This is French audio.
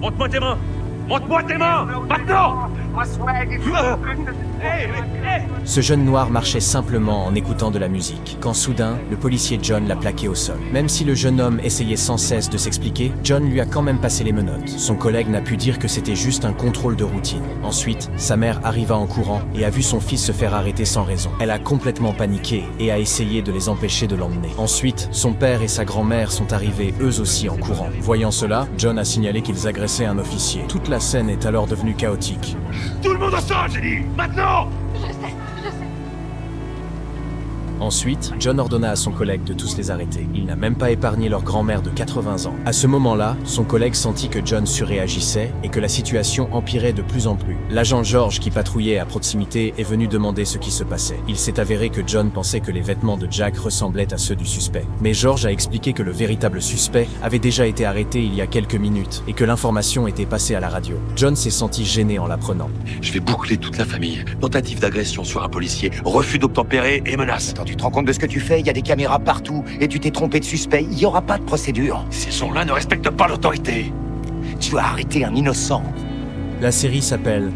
Montre-moi tes mains! Montre-moi tes mains! Maintenant! Ce jeune noir marchait simplement en écoutant de la musique, quand soudain, le policier John l'a plaqué au sol. Même si le jeune homme essayait sans cesse de s'expliquer, John lui a quand même passé les menottes. Son collègue n'a pu dire que c'était juste un contrôle de routine. Ensuite, sa mère arriva en courant et a vu son fils se faire arrêter sans raison. Elle a complètement paniqué et a essayé de les empêcher de l'emmener. Ensuite, son père et sa grand-mère sont arrivés eux aussi en courant. Voyant cela, John a signalé qu'ils agressaient un officier. Toute la scène est alors devenue chaotique. Tout le monde au sol, j'ai dit! Maintenant! Ensuite, John ordonna à son collègue de tous les arrêter. Il n'a même pas épargné leur grand-mère de 80 ans. À ce moment-là, son collègue sentit que John surréagissait et que la situation empirait de plus en plus. L'agent George, qui patrouillait à proximité, est venu demander ce qui se passait. Il s'est avéré que John pensait que les vêtements de Jack ressemblaient à ceux du suspect. Mais George a expliqué que le véritable suspect avait déjà été arrêté il y a quelques minutes et que l'information était passée à la radio. John s'est senti gêné en l'apprenant. Je vais boucler toute la famille. Tentative d'agression sur un policier, refus d'obtempérer et menace. Attends, tu te rends compte de ce que tu fais? Il y a des caméras partout et tu t'es trompé de suspect. Il n'y aura pas de procédure. Ces gens-là ne respectent pas l'autorité. Tu as arrêté un innocent. La série s'appelle